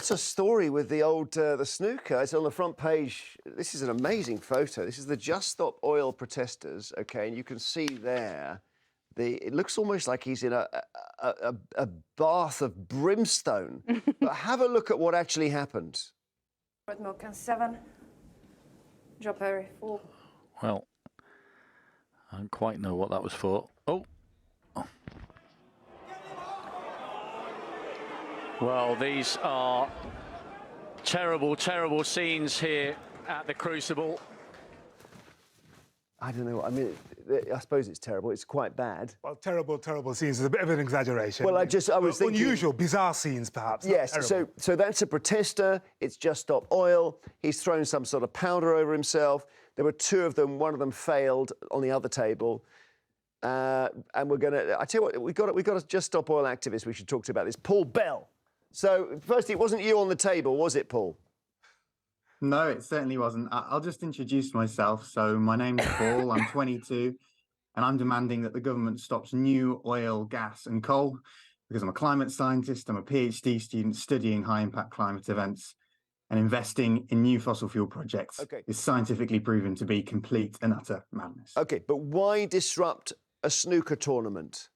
What a story with the old the snooker. It's on the front page. This is an amazing photo. This is the Just Stop Oil protesters, okay, and you can see there, it looks almost like he's in a bath of brimstone. But have a look at what actually happened. Milk and 7. Drop area 4. Well, I don't quite know what that was for. Oh. Well, these are terrible, terrible scenes here at the Crucible. I don't know. I mean, I suppose it's terrible. It's quite bad. Well, terrible, terrible scenes is a bit of an exaggeration. Well, I was thinking... Unusual, bizarre scenes, perhaps. Yes, so that's a protester. It's Just Stop Oil. He's thrown some sort of powder over himself. There were two of them. One of them failed on the other table. And we're going to... I tell you what, we've got a Just Stop Oil activist we should talk to about this, Paul Bell. So, firstly, it wasn't you on the table, was it, Paul? No, it certainly wasn't. I'll just introduce myself. So my name's Paul, I'm 22, and I'm demanding that the government stops new oil, gas and coal because I'm a climate scientist, I'm a PhD student studying high-impact climate events, and investing in new fossil fuel projects is scientifically proven to be complete and utter madness. OK, but why disrupt a snooker tournament?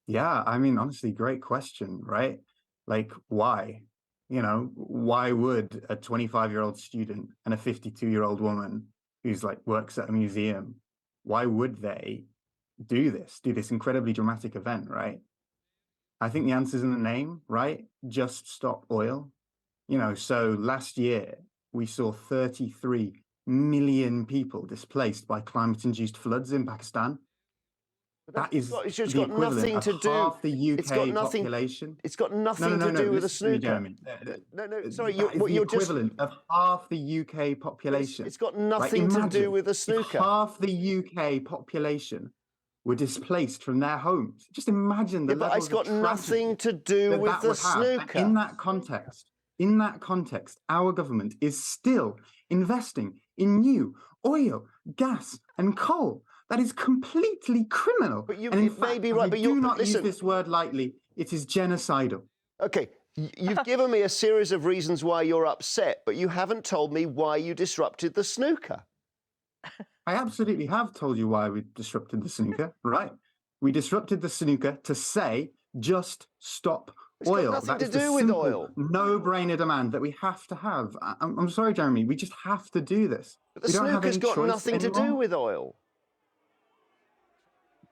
Yeah, I mean, honestly, great question, right? Like, why? You know, why would a 25-year-old student and a 52-year-old woman who's like works at a museum, why would they do this incredibly dramatic event, right? I think the answer's in the name, right? Just Stop Oil. You know, so last year we saw 33 million people displaced by climate-induced floods in Pakistan. That is it's got nothing to do. Half the UK population. It's got nothing to do with the snooker. No, sorry, you're just equivalent of half the UK population. It's got nothing to do with the snooker. Half the UK population were displaced from their homes. Just imagine the level of tragedy. It's got nothing to do with the snooker. In that context, our government is still investing in new oil, gas, and coal. That is completely criminal. But you may be right, but do not use this word lightly. It is genocidal. OK, you've given me a series of reasons why you're upset, but you haven't told me why you disrupted the snooker. I absolutely have told you why we disrupted the snooker, right? We disrupted the snooker to say, just stop oil. It's got nothing to do with oil. No-brainer demand that we have to have. I'm sorry, Jeremy, we just have to do this. But the snooker's got nothing to do with oil.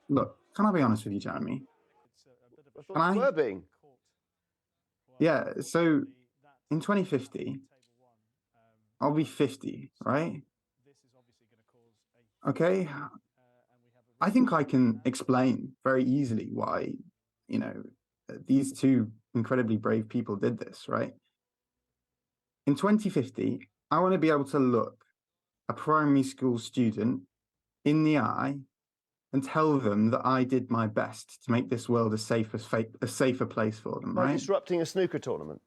Look, can I be honest with you, Jeremy? Can I? Being. Yeah, so in 2050, I'll be 50, right? Okay. I think I can explain very easily why, you know, these two incredibly brave people did this, right? In 2050, I want to be able to look a primary school student in the eye and tell them that I did my best to make this world a safer place for them, right? By disrupting a snooker tournament.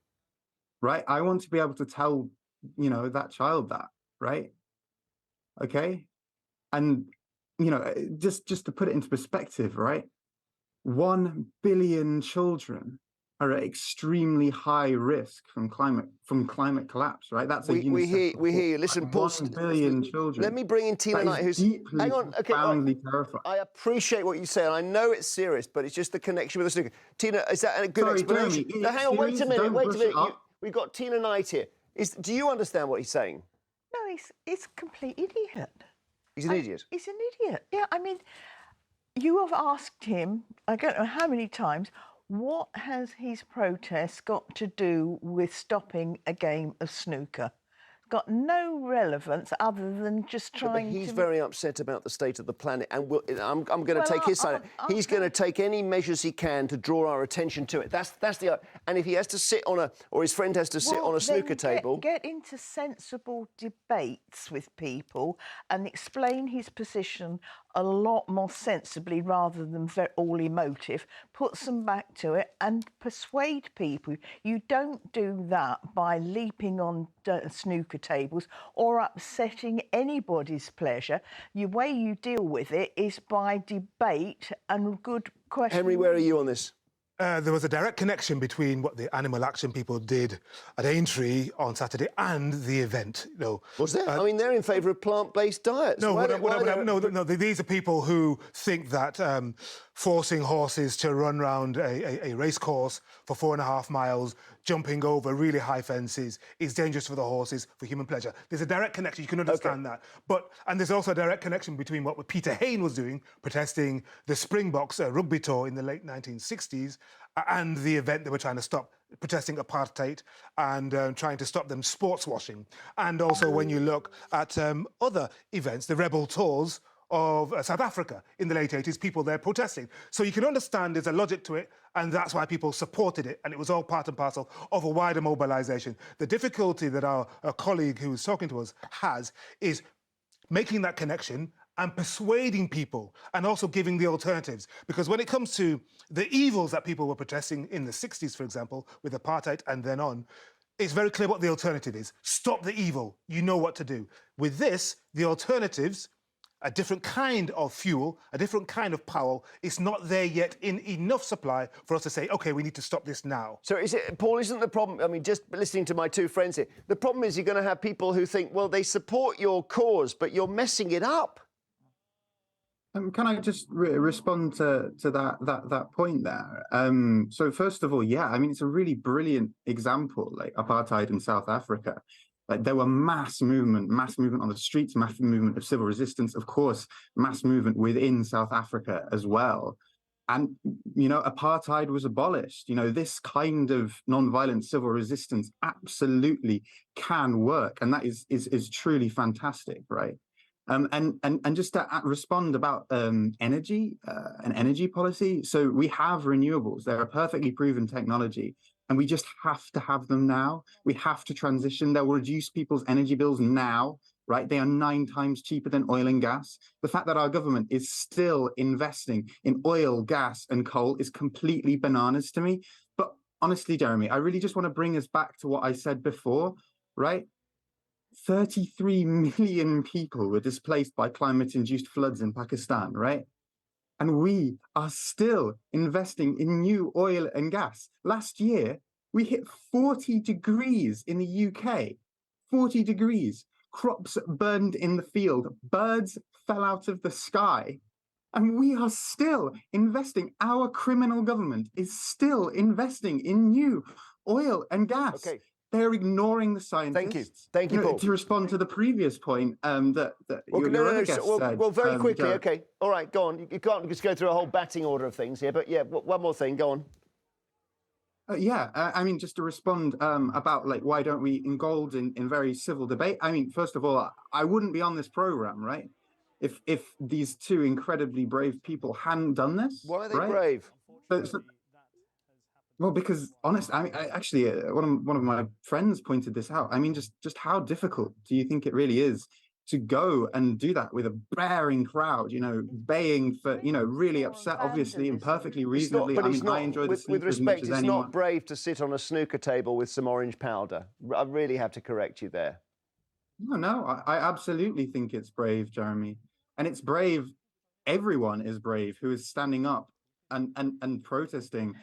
Right? I want to be able to tell, you know, that child that, right? Okay? And, you know, just to put it into perspective, right? 1 billion children are at extremely high risk from climate collapse, right? That's we hear you. Listen, Paul, 1 billion children. Let me bring in Tina Knight, who's hang on. Okay, profoundly terrifying. I appreciate what you say, and I know it's serious, but it's just the connection with the snooker. Tina, is that a good explanation? Jeremy, no, hang on, wait a minute. We've got Tina Knight here. Do you understand what he's saying? No, he's a complete idiot. He's an idiot. He's an idiot. Yeah, I mean, you have asked him, I don't know how many times, what has his protest got to do with stopping a game of snooker? Got no relevance other than just trying to... He's very upset about the state of the planet, and I'm going to take his side. He's going to take any measures he can to draw our attention to it. That's the... And if he has to sit on or his friend has to sit on a snooker table... Get into sensible debates with people and explain his position a lot more sensibly rather than all emotive. Put some back to it and persuade people. You don't do that by leaping on snooker tables or upsetting anybody's pleasure. The way you deal with it is by debate and good questions. Henry, where are you on this? There was a direct connection between what the animal action people did at Aintree on Saturday and the event. You know, Was there? I mean, they're in favour of plant-based diets. no, Why don't- no. These are people who think that forcing horses to run round a race course for 4.5 miles, jumping over really high fences, is dangerous for the horses for human pleasure. There's a direct connection. You can understand that. And there's also a direct connection between what Peter Hain was doing, protesting the Springboks rugby tour in the late 1960s, and the event they were trying to stop, protesting apartheid and trying to stop them sports washing. And also when you look at other events, the rebel tours of South Africa in the late 80s, people there protesting. So you can understand there's a logic to it, and that's why people supported it, and it was all part and parcel of a wider mobilisation. The difficulty that our colleague who was talking to us has is making that connection and persuading people and also giving the alternatives. Because when it comes to the evils that people were protesting in the 60s, for example, with apartheid and then on, it's very clear what the alternative is. Stop the evil. You know what to do. With this, the alternatives, a different kind of fuel, a different kind of power, it's not there yet in enough supply for us to say, OK, we need to stop this now. So is it, Paul, isn't the problem, I mean, just listening to my two friends here, the problem is you're going to have people who think, well, they support your cause, but you're messing it up. Can I just respond to that point there? So first of all, yeah, I mean, it's a really brilliant example, like apartheid in South Africa. Like there were mass movement on the streets, mass movement of civil resistance, of course, mass movement within South Africa as well. And, you know, apartheid was abolished. You know, this kind of non-violent civil resistance absolutely can work. And that is truly fantastic, right? And just to respond about energy and energy policy. So we have renewables. They're a perfectly proven technology, and we just have to have them now. We have to transition. That will reduce people's energy bills now, right? They are 9 times cheaper than oil and gas. The fact that our government is still investing in oil, gas, and coal is completely bananas to me. But honestly, Jeremy, I really just want to bring us back to what I said before, right? 33 million people were displaced by climate-induced floods in Pakistan, right? And we are still investing in new oil and gas. Last year, we hit 40 degrees in the UK, 40 degrees. Crops burned in the field, birds fell out of the sky. And we are still investing. Our criminal government is still investing in new oil and gas. Okay. They're ignoring the scientists. Thank you, Paul. To respond to the previous point that your other guest said. Well, very quickly, Jared. OK. All right, go on. You can't just go through a whole batting order of things here, but yeah, one more thing, go on. I mean, just to respond about like why don't we indulge in very civil debate? I mean, first of all, I wouldn't be on this program, right? If these two incredibly brave people hadn't done this. Why are they right? brave? Well, because honestly, I mean, actually, one of my friends pointed this out. I mean, just how difficult do you think it really is to go and do that with a bearing crowd? You know, baying for, you know, really upset, obviously, and perfectly reasonably. I enjoy the with respect, as it's anyone. not brave to sit on a snooker table with some orange powder. I really have to correct you there. No, I absolutely think it's brave, Jeremy, and it's brave. Everyone is brave who is standing up and protesting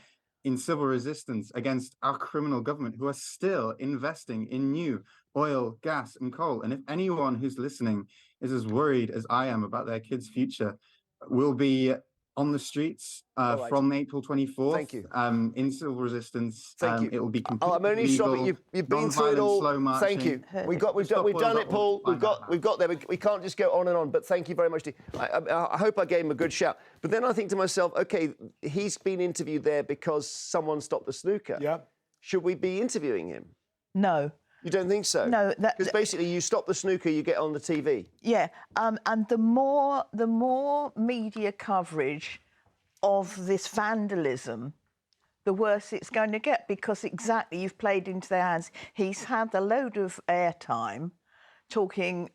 in civil resistance against our criminal government, who are still investing in new oil, gas, and coal. And if anyone who's listening is as worried as I am about their kids' future, we'll be on the streets from April 24th. Thank you. In civil resistance. Thank you. It will be completely I'm only legal, stopping. You've been through it all. slow marching. Thank you. We've done it, Paul. We've got there. We can't just go on and on. But thank you very much. I hope I gave him a good shout. But then I think to myself, OK, he's been interviewed there because someone stopped the snooker. Yeah. Should we be interviewing him? No. You don't think so? No, because basically you stop the snooker, you get on the TV. Yeah, and the more media coverage of this vandalism, the worse it's going to get, because exactly you've played into their hands. He's had a load of airtime talking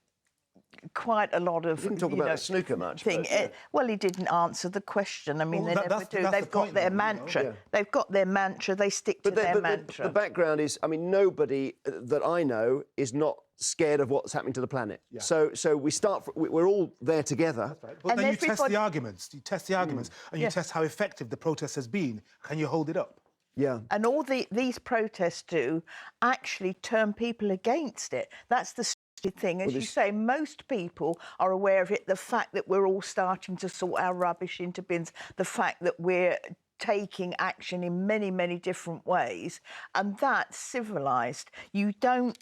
quite a lot of. He didn't talk about snooker much. Thing. But, yeah. Well, he didn't answer the question. I mean, Well, they never that's do. the They've got point, their though, you know. mantra. Yeah. They've got their mantra. They stick to their mantra. The background is, I mean, nobody that I know is not scared of what's happening to the planet. Yeah. So we start. We're all there together. That's right. But And then you test everybody- the arguments. You test the arguments, and you Yeah. test how effective the protest has been. Can you hold it up? Yeah. And all these protests do actually turn people against it. That's the stupid thing. As you say, most people are aware of it. The fact that we're all starting to sort our rubbish into bins, the fact that we're taking action in many, many different ways, and that's civilised. You don't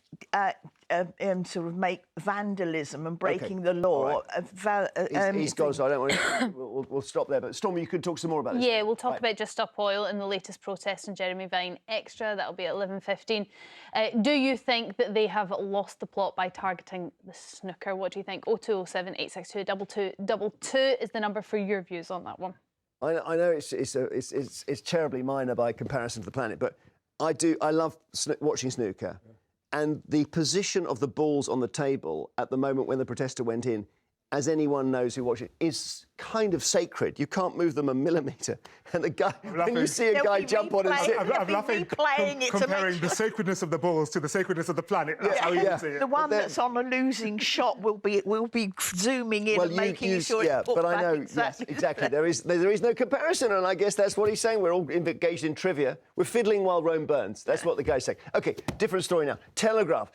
sort of make vandalism and breaking the law. He's gone, so I don't want to. We'll stop there. But Stormy, you could talk some more about this. Yeah, we'll talk about Just Stop Oil in the latest protest in Jeremy Vine Extra. That'll be at 11:15. Do you think that they have lost the plot by targeting the snooker? What do you think? 0207 862 2222 is the number for your views on that one. I know it's terribly minor by comparison to the planet, but I love watching snooker, and the position of the balls on the table at the moment when the protester went in, as anyone knows who watches, is kind of sacred. You can't move them a millimetre. And the guy, when you see a guy jump on and sit, I'm laughing, comparing the sacredness of the balls to the sacredness of the planet. That's how you see it. The one that's on a losing shot will be zooming in and making sure it's put but back I know, exactly. yes, exactly. There is no comparison, and I guess that's what he's saying. We're all engaged in trivia. We're fiddling while Rome burns. That's what the guy's saying. OK, different story now. Telegraph.